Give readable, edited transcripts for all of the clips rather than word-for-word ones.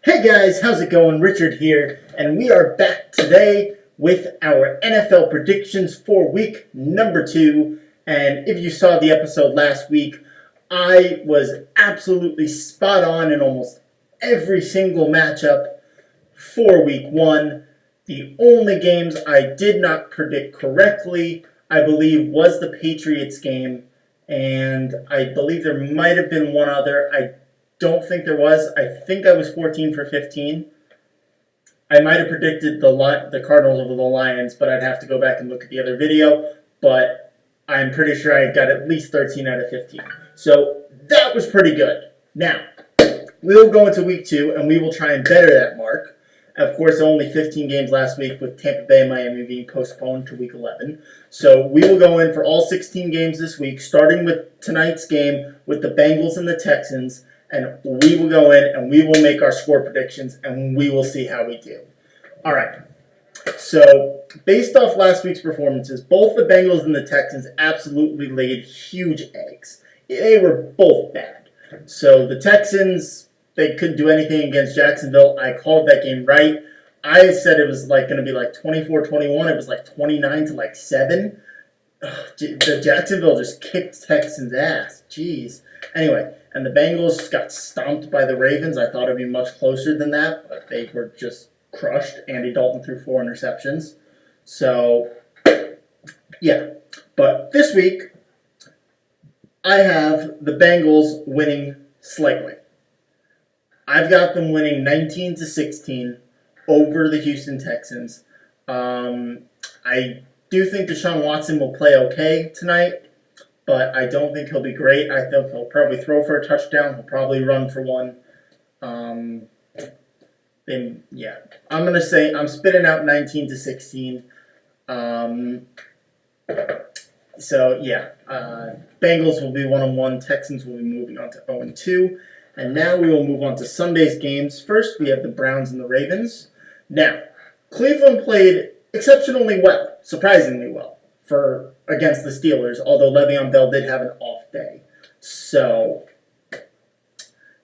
Hey guys, how's it going? Richard here, and we are back today with our NFL predictions for week number 2. And if you saw the episode last week, I was absolutely spot on in almost every single matchup for week 1. The only games I did not predict correctly, I believe, was the Patriots game, and I believe there might have been one other. I don't think there was. I think I was 14 for 15. I might have predicted the Cardinals over the Lions, but I'd have to go back and look at the other video. But I'm pretty sure I got at least 13 out of 15. So that was pretty good. Now, we'll go into week 2, and we will try and better that mark. Of course, only 15 games last week with Tampa Bay and Miami being postponed to week 11. So we will go in for all 16 games this week, starting with tonight's game with the Bengals and the Texans. And we will go in and we will make our score predictions and we will see how we do. All right. So, based off last week's performances, both the Bengals and the Texans absolutely laid huge eggs. They were both bad. So, the Texans, they couldn't do anything against Jacksonville. I called that game right. I said it was going to be 24-21. It was 29-7. The Jacksonville just kicked Texans' ass. Jeez. Anyway, and the Bengals got stomped by the Ravens. I thought it would be much closer than that, but they were just crushed. Andy Dalton threw 4 interceptions. So, yeah. But this week, I have the Bengals winning slightly. I've got them winning 19-16 over the Houston Texans. I do think Deshaun Watson will play okay tonight, but I don't think he'll be great. I think he'll probably throw for a touchdown. He'll probably run for one. I'm going to say I'm spitting out 19-16. Bengals will be 1-1. Texans will be moving on to 0-2. And now we will move on to Sunday's games. First, we have the Browns and the Ravens. Now, Cleveland played exceptionally well, surprisingly well, against the Steelers, although Le'Veon Bell did have an off day. So,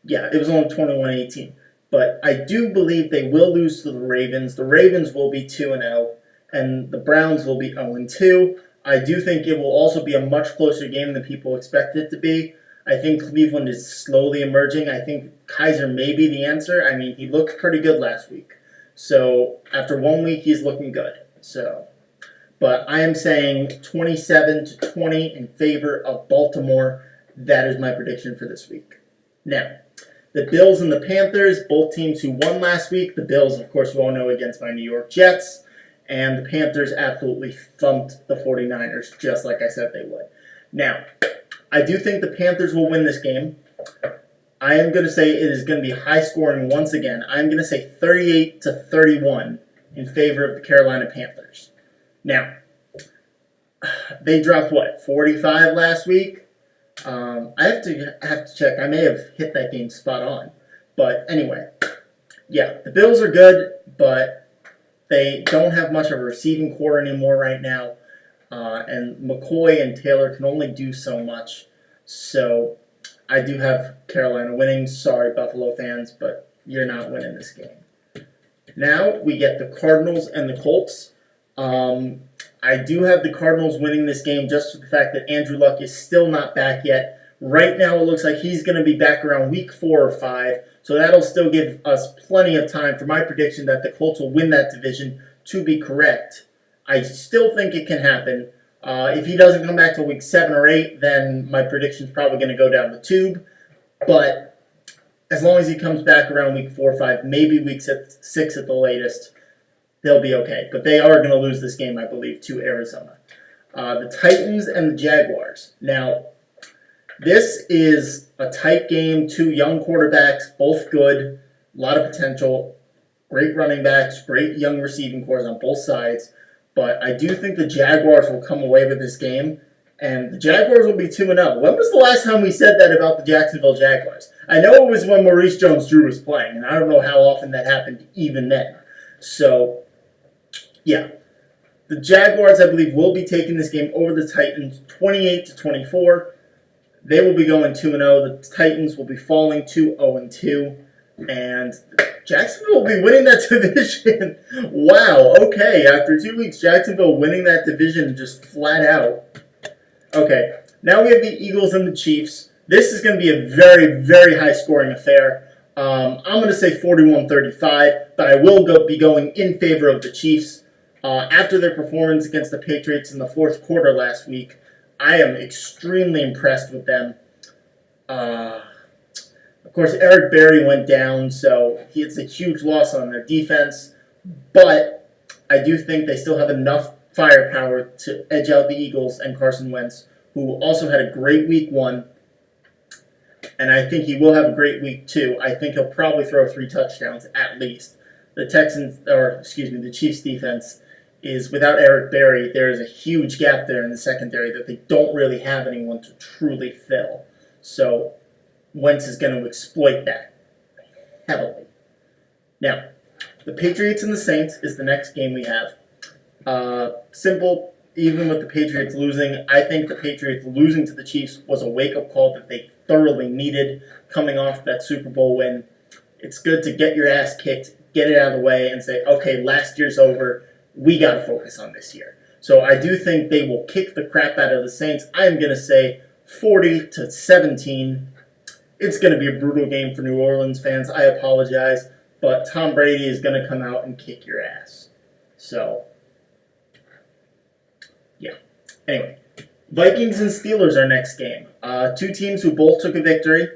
yeah, it was only 21-18. But I do believe they will lose to the Ravens. The Ravens will be 2-0, and the Browns will be 0-2. I do think it will also be a much closer game than people expect it to be. I think Cleveland is slowly emerging. I think Kaiser may be the answer. I mean, he looked pretty good last week. So, after 1 week, he's looking good. But I am saying 27-20 in favor of Baltimore. That is my prediction for this week. Now, the Bills and the Panthers, both teams who won last week. The Bills, of course, we all know against my New York Jets. And the Panthers absolutely thumped the 49ers, just like I said they would. Now, I do think the Panthers will win this game. I am going to say it is going to be high scoring once again. I'm going to say 38-31 in favor of the Carolina Panthers. Now, they dropped 45 last week? I have to check. I may have hit that game spot on. But anyway, yeah, the Bills are good, but they don't have much of a receiving core anymore right now. And McCoy and Taylor can only do so much. So I do have Carolina winning. Sorry, Buffalo fans, but you're not winning this game. Now we get the Cardinals and the Colts. I do have the Cardinals winning this game just for the fact that Andrew Luck is still not back yet. Right now it looks like he's going to be back around week 4 or 5. So that'll still give us plenty of time for my prediction that the Colts will win that division to be correct. I still think it can happen. If he doesn't come back till week 7 or 8, then my prediction's probably going to go down the tube. But as long as he comes back around week 4 or 5, maybe week 6 at the latest, they'll be okay. But they are going to lose this game, I believe, to Arizona. The Titans and the Jaguars. Now, this is a tight game. 2 young quarterbacks, both good, a lot of potential, great running backs, great young receiving cores on both sides. But I do think the Jaguars will come away with this game, and the Jaguars will be 2-0. When was the last time we said that about the Jacksonville Jaguars? I know it was when Maurice Jones-Drew was playing, and I don't know how often that happened even then. So, yeah. The Jaguars, I believe, will be taking this game over the Titans 28-24. They will be going 2-0. The Titans will be falling to 0-2. And Jacksonville will be winning that division. Wow, okay. After 2 weeks, Jacksonville winning that division just flat out. Okay, now we have the Eagles and the Chiefs. This is going to be a very, very high-scoring affair. I'm going to say 41-35, but I will be going in favor of the Chiefs. After their performance against the Patriots in the fourth quarter last week, I am extremely impressed with them. Of course, Eric Berry went down, so it's a huge loss on their defense. But I do think they still have enough firepower to edge out the Eagles and Carson Wentz, who also had a great week 1. And I think he will have a great week 2. I think he'll probably throw 3 touchdowns at least. The Chiefs defense is without Eric Berry. There is a huge gap there in the secondary that they don't really have anyone to truly fill. So Wentz is going to exploit that heavily. Now, the Patriots and the Saints is the next game we have. Simple, even with the Patriots losing, I think the Patriots losing to the Chiefs was a wake-up call that they thoroughly needed coming off that Super Bowl win. It's good to get your ass kicked, get it out of the way, and say, okay, last year's over. We got to focus on this year. So I do think they will kick the crap out of the Saints. I'm going to say 40-17. It's going to be a brutal game for New Orleans fans. I apologize, but Tom Brady is going to come out and kick your ass. So, yeah. Anyway, Vikings and Steelers are next game. 2 teams who both took a victory.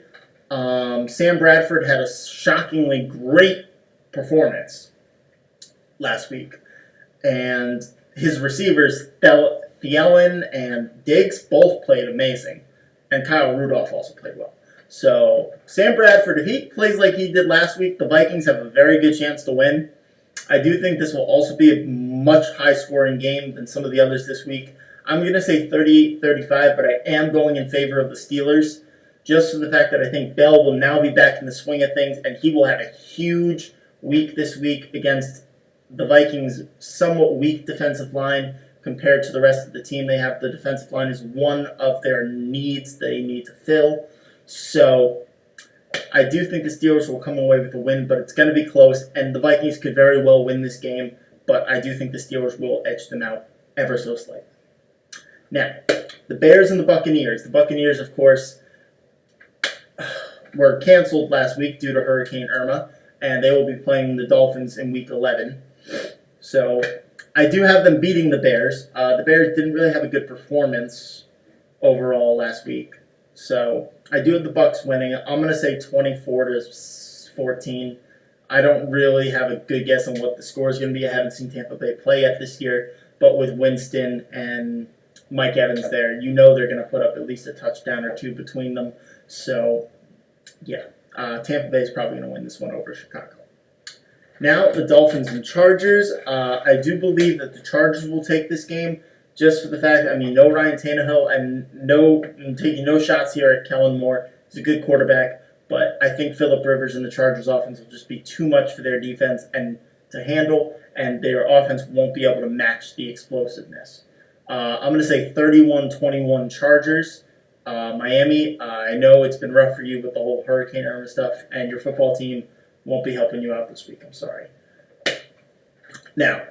Sam Bradford had a shockingly great performance last week. And his receivers, Thielen and Diggs, both played amazing. And Kyle Rudolph also played well. So, Sam Bradford, if he plays like he did last week, the Vikings have a very good chance to win. I do think this will also be a much high-scoring game than some of the others this week. I'm going to say 38-35, but I am going in favor of the Steelers, just for the fact that I think Bell will now be back in the swing of things, and he will have a huge week this week against the Vikings' somewhat weak defensive line compared to the rest of the team. They have the defensive line is one of their needs they need to fill. So I do think the Steelers will come away with a win, but it's going to be close, and the Vikings could very well win this game, but I do think the Steelers will edge them out ever so slightly. Now, the Bears and the Buccaneers. The Buccaneers, of course, were canceled last week due to Hurricane Irma, and they will be playing the Dolphins in Week 11. So I do have them beating the Bears. The Bears didn't really have a good performance overall last week. So I do have the Bucs winning. I'm going to say 24-14. I don't really have a good guess on what the score is going to be. I haven't seen Tampa Bay play yet this year. But with Winston and Mike Evans there, you know they're going to put up at least a touchdown or 2 between them. So, yeah, Tampa Bay is probably going to win this one over Chicago. Now, the Dolphins and Chargers. I do believe that the Chargers will take this game just for the fact, no Ryan Tannehill and I'm taking no shots here at Kellen Moore. He's a good quarterback, but I think Phillip Rivers and the Chargers offense will just be too much for their defense and to handle, and their offense won't be able to match the explosiveness. I'm going to say 31-21 Chargers. Miami, I know it's been rough for you with the whole Hurricane Irma stuff, and your football team won't be helping you out this week. I'm sorry. Now,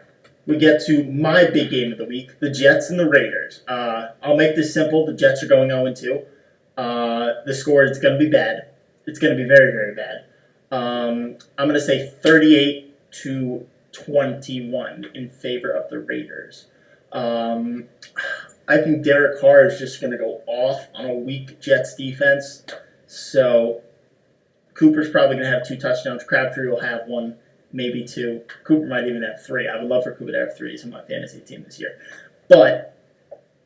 we get to my big game of the week, the Jets and the Raiders. I'll make this simple. The Jets are going 0-2. The score is going to be bad. It's going to be very, very bad. I'm going to say 38-21 in favor of the Raiders. I think Derek Carr is just going to go off on a weak Jets defense. So Cooper's probably going to have 2 touchdowns. Crabtree will have 1, maybe 2. Cooper might even have 3. I would love for Cooper to have 3. He's on my fantasy team this year. But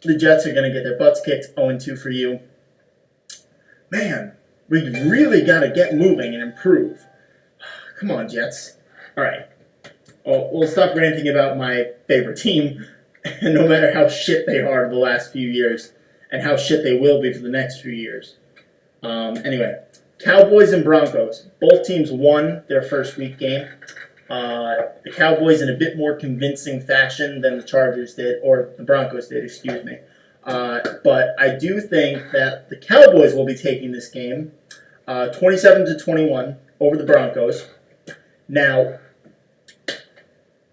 the Jets are going to get their butts kicked. 0-2 for you. Man, we really got to get moving and improve. Come on, Jets. All right. Well, we'll stop ranting about my favorite team, no matter how shit they are the last few years, and how shit they will be for the next few years. Anyway, Cowboys and Broncos. Both teams won their first week game. The Cowboys in a bit more convincing fashion than the Chargers did, or the Broncos did, excuse me. But I do think that the Cowboys will be taking this game 27-21. over the Broncos. Now,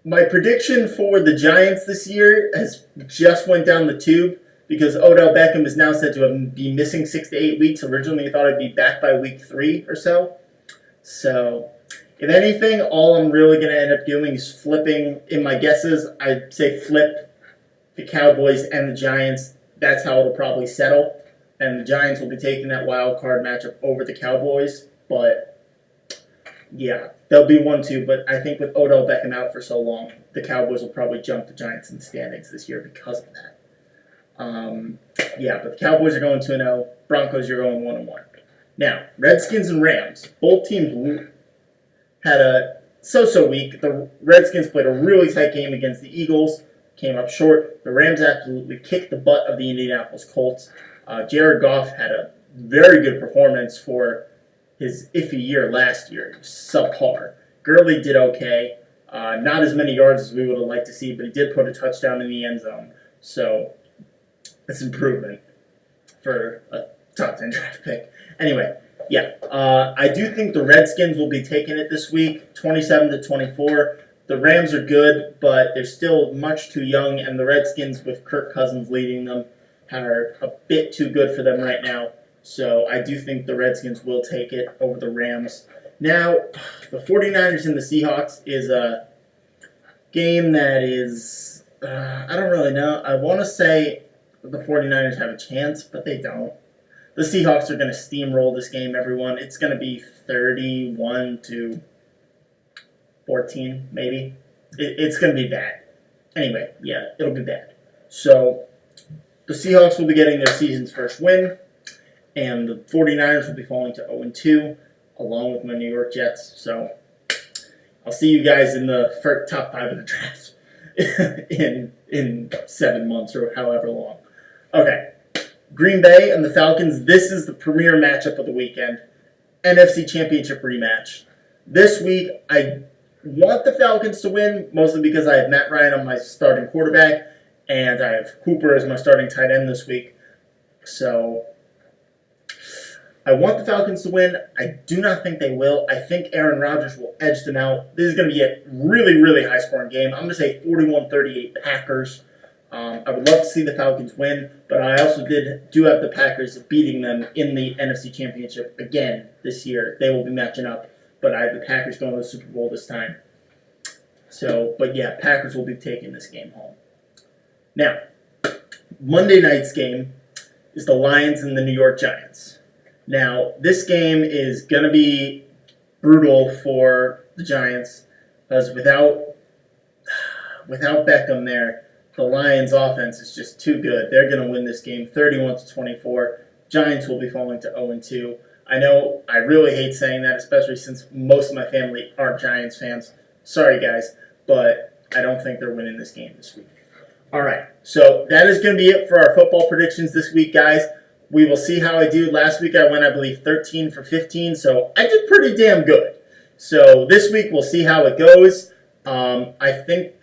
my prediction for the Giants this year has just went down the tube because Odell Beckham is now said to be missing 6 to 8 weeks. Originally, he thought he'd be back by week 3 or so. So, if anything, all I'm really going to end up doing is flipping. In my guesses, I'd say flip the Cowboys and the Giants. That's how it'll probably settle. And the Giants will be taking that wild card matchup over the Cowboys. But, yeah, they'll be 1-2. But I think with Odell Beckham out for so long, the Cowboys will probably jump the Giants in the standings this year because of that. But the Cowboys are going 2-0. Broncos are going 1-1. Now, Redskins and Rams. Both teams had a so-so week. The Redskins played a really tight game against the Eagles. Came up short. The Rams absolutely kicked the butt of the Indianapolis Colts. Jared Goff had a very good performance for his iffy year last year. Subpar. Gurley did okay. Not as many yards as we would have liked to see, but he did put a touchdown in the end zone. So, it's improvement for a top 10 draft pick. Anyway, I do think the Redskins will be taking it this week, 27-24. The Rams are good, but they're still much too young, and the Redskins, with Kirk Cousins leading them, are a bit too good for them right now. So I do think the Redskins will take it over the Rams. Now, the 49ers and the Seahawks is a game that is, I don't really know. I want to say the 49ers have a chance, but they don't. The Seahawks are going to steamroll this game, everyone. It's going to be 31-14, maybe. It's going to be bad. Anyway, it'll be bad. So, the Seahawks will be getting their season's first win, and the 49ers will be falling to 0-2, along with my New York Jets. So, I'll see you guys in the first top 5 of the draft in 7 months or however long. Okay. Green Bay and the Falcons, this is the premier matchup of the weekend. NFC Championship rematch. This week, I want the Falcons to win, mostly because I have Matt Ryan on my starting quarterback, and I have Hooper as my starting tight end this week. So, I want the Falcons to win. I do not think they will. I think Aaron Rodgers will edge them out. This is going to be a really, really high-scoring game. I'm going to say 41-38 Packers. I would love to see the Falcons win, but I also do have the Packers beating them in the NFC Championship again this year. They will be matching up, but I have the Packers going to the Super Bowl this time. So, Packers will be taking this game home. Now, Monday night's game is the Lions and the New York Giants. Now, this game is going to be brutal for the Giants because without Beckham there, the Lions' offense is just too good. They're going to win this game 31-24. Giants will be falling to 0-2. I know I really hate saying that, especially since most of my family are Giants fans. Sorry, guys, but I don't think they're winning this game this week. All right, so that is going to be it for our football predictions this week, guys. We will see how I do. Last week I went, I believe, 13 for 15, so I did pretty damn good. So this week we'll see how it goes. I think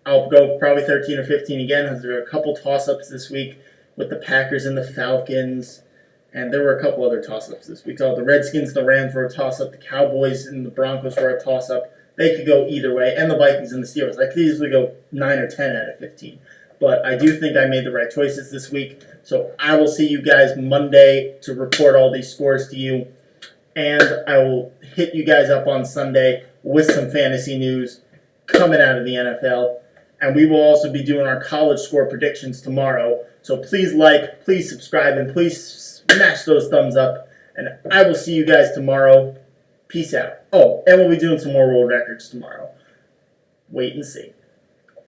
I'll go 13 or 15 again, because there are a couple toss-ups this week with the Packers and the Falcons, and there were a couple other toss-ups this week. So the Redskins, the Rams were a toss-up, the Cowboys and the Broncos were a toss-up. They could go either way, and the Vikings and the Steelers. I could easily go 9 or 10 out of 15. But I do think I made the right choices this week. So I will see you guys Monday to report all these scores to you. And I will hit you guys up on Sunday with some fantasy news coming out of the NFL. And we will also be doing our college score predictions tomorrow. So please please subscribe, and please smash those thumbs up. And I will see you guys tomorrow. Peace out. Oh, and we'll be doing some more world records tomorrow. Wait and see.